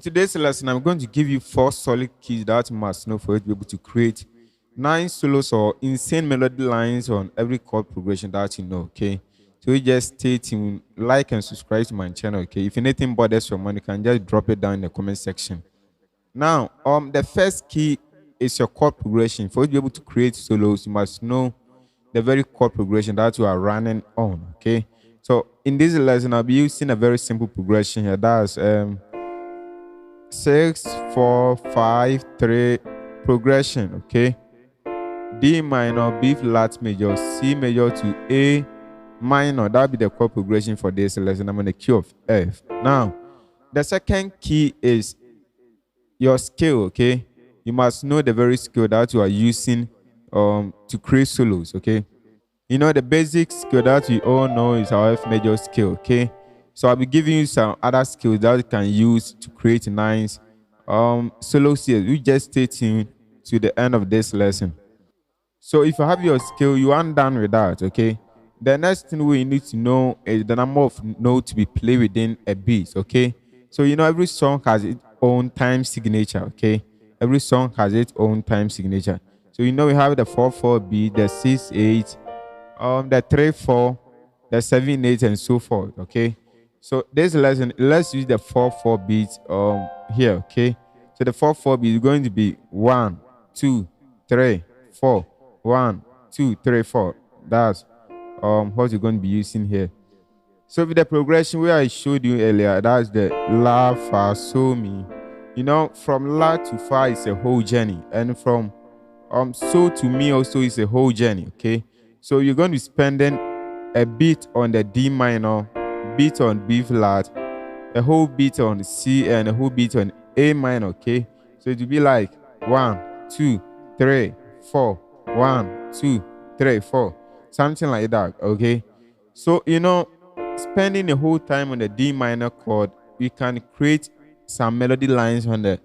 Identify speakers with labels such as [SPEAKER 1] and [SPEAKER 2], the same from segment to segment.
[SPEAKER 1] today's lesson, I'm going to give you 4 solid keys that you must know for you to be able to create 9 solos or insane melody lines on every chord progression that you know. Okay, so you just stay tuned, like and subscribe to my channel. Okay, if anything bothers your mind, you can just drop it down in the comment section. Now, the first key is your chord progression. For you to be able to create solos, you must know the very chord progression that you are running on. Okay, so in this lesson, I'll be using a very simple progression here. That's 6 4 5 3 progression. Okay, D minor, B flat major, C major to A minor. That'll be the chord progression for this lesson. I'm on the key of F. Now, the second key is your scale. Okay, you must know the very scale that you are using to create solos. Okay, you know the basic scale that we all know is our F major scale. Okay, so I'll be giving you some other skills that you can use to create nice solos here. You just stay tuned to the end of this lesson. So if you have your scale, you aren't done with that. Okay, the next thing we need to know is the number of notes to be played within a beat. Okay, so you know every song has its own time signature. Okay, every song has its own time signature. So you know we have the 4/4 beat, the 6/8, the 3/4, the 7/8, and so forth. Okay, so this lesson, let's use the 4/4 beat here. Okay, so the 4/4 beat is going to be 1 2 3 4, 1 2 3 4. That's what you're going to be using here. So with the progression where I showed you earlier, that's the La Fa So Mi. You know, from La to Fa is a whole journey, and from So to Mi also is a whole journey. Okay, so you're going to be spending a beat on the D minor, beat on B flat, a whole beat on C, and a whole beat on A minor. Okay, so it will be like 1 2 3 4, 1 2 3 4, something like that. Okay, so you know, spending the whole time on the D minor chord, we can create some melody lines on the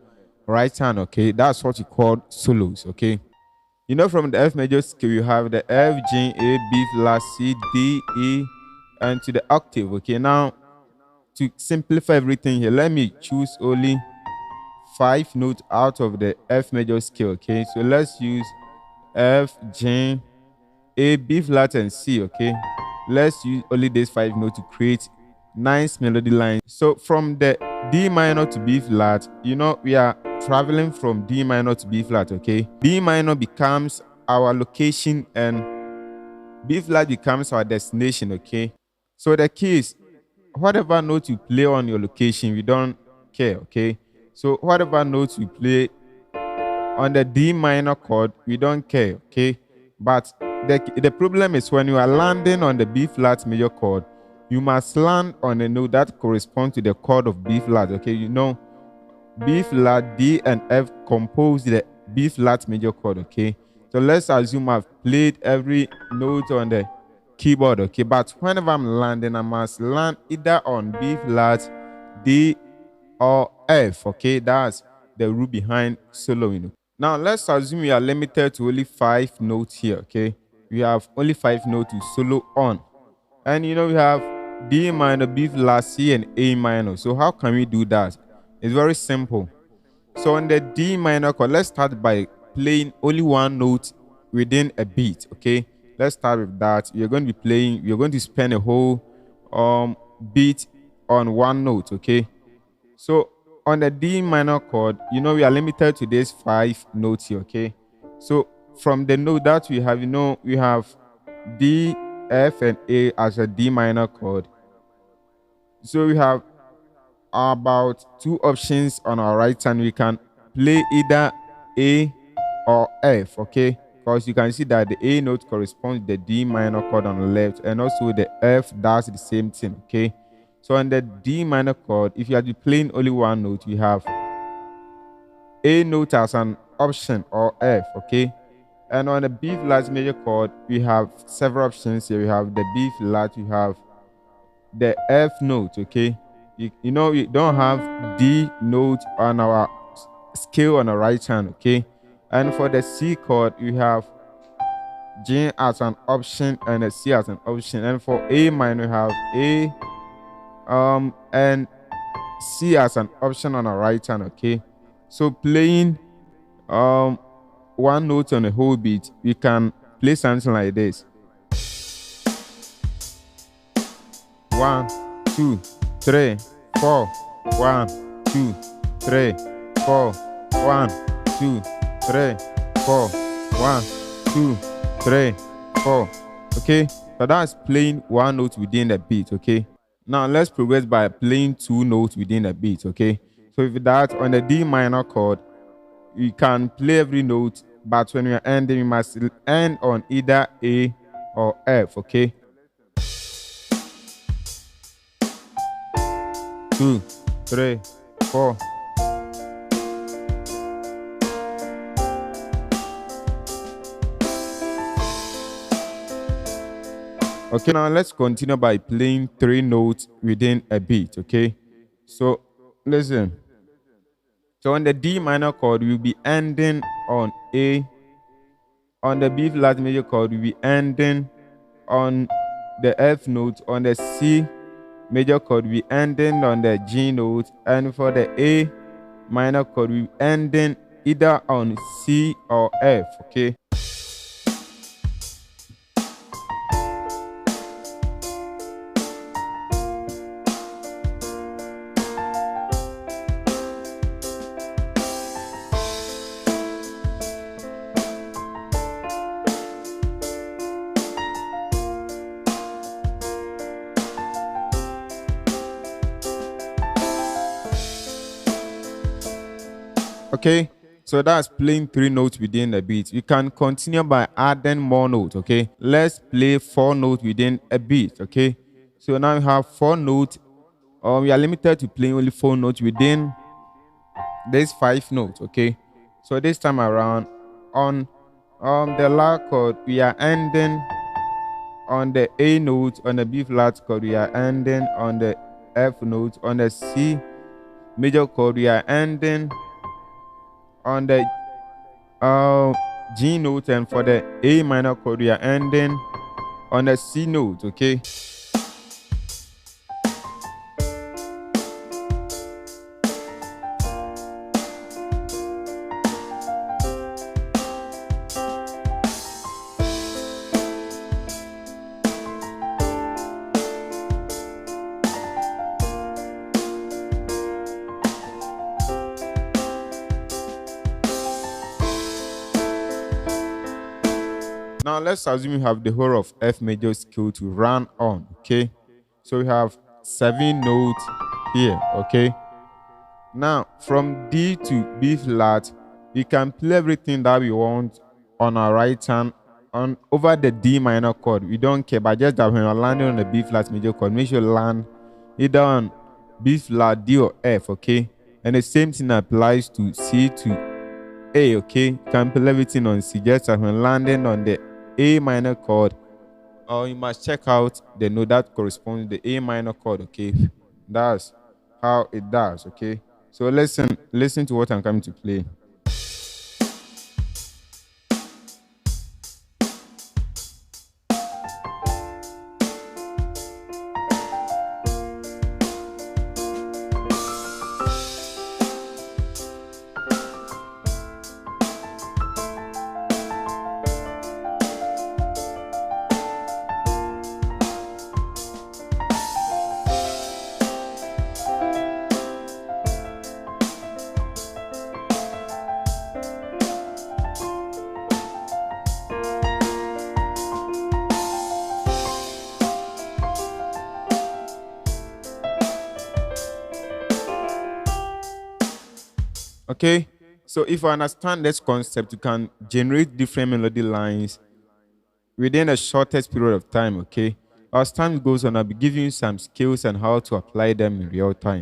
[SPEAKER 1] right hand. Okay, that's what you call solos. Okay, you know, from the F major scale, you have the F, G, A, B flat, C, D, E, and to the octave. Okay, now to simplify everything here, let me choose only 5 notes out of the F major scale. Okay, so let's use F, G, A, B flat, and C. Okay, let's use only these 5 notes to create nice melody lines. So from the D minor to B flat, you know, we are traveling from D minor to B flat. Okay, D minor becomes our location and B flat becomes our destination. Okay, so the key is whatever note you play on your location, we don't care. Okay, so whatever notes you play on the D minor chord, we don't care. Okay, but the problem is when you are landing on the B flat major chord, you must land on a note that corresponds to the chord of B flat. Okay, you know, B flat, D, and F compose the B flat major chord. Okay, so let's assume I've played every note on the keyboard. Okay, but whenever I'm landing, I must land either on B flat, D, or F. Okay, that's the rule behind soloing. Now let's assume we are limited to only 5 notes here. Okay, we have only 5 notes to solo on, and you know we have D minor, B flat, C, and A minor. So how can we do that? It's very simple. So on the D minor chord, let's start by playing only 1 note within a beat. Okay, let's start with that. You're going to be playing, you're going to spend a whole beat on 1 note. Okay, so on the D minor chord, you know, we are limited to these 5 notes here. Okay, so from the note that we have, you know, we have D, F, and A as a D minor chord. So we have about 2 options on our right hand. We can play either A or F. Okay, because you can see that the A note corresponds to the D minor chord on the left, and also the F does the same thing. Okay, so on the D minor chord, if you are playing only 1 note, you have A note as an option or F. Okay, and on the B flat major chord, we have several options here. We have the B flat, we have the F note. Okay, you know, we don't have D note on our scale on the right hand. Okay, and for the C chord, we have G as an option and a C as an option, and for A minor we have A and C as an option on our right hand, okay? So playing one note on a whole beat, we can play something like this. 1, 2, 3, 4. 1, 2, 3, 4. 1, 2, 3, 4. 1, 2, 3, 4. Okay, so that's playing one note within the beat. Okay, now let's progress by playing two notes within the beat. Okay, so if that on the D minor chord, you can play every note, but when you're ending, you must end on either A or F. Okay, 2, 3, 4. Okay, now let's continue by playing three notes within a beat. Okay, so listen. So on the D minor chord, we'll be ending on A. On the B flat major chord, we'll be ending on the F note. On the C major chord, we'll be ending on the G note. And for the A minor chord, we'll be ending either on C or F. Okay. Okay, so that's playing three notes within the beat. You can continue by adding more notes. Okay, let's play four notes within a beat. Okay, so now we have four notes. We are limited to playing only four notes within these five notes. Okay, so this time around on the La chord, we are ending on the A note. On the B flat chord, we are ending on the F note. On the C major chord, we are ending on the G note, and for the A minor chord, we are ending on the C note. Okay. Now let's assume you have the whole of F major scale to run on. Okay, so we have 7 notes here. Okay, now from D to B flat, we can play everything that we want on our right hand on over the D minor chord. We don't care, but just that when you're landing on the B flat major chord, make sure you land either on B flat, D or F. Okay, and the same thing applies to C to A. Okay, you can play everything on C, just as when landing on the A minor chord, or you must check out the note that corresponds to the A minor chord. Okay, that's how it does. Okay, so listen to what I'm coming to play. Okay, so if you understand this concept, you can generate different melody lines within the shortest period of time. Okay, as time goes on, I'll be giving you some skills and how to apply them in real time.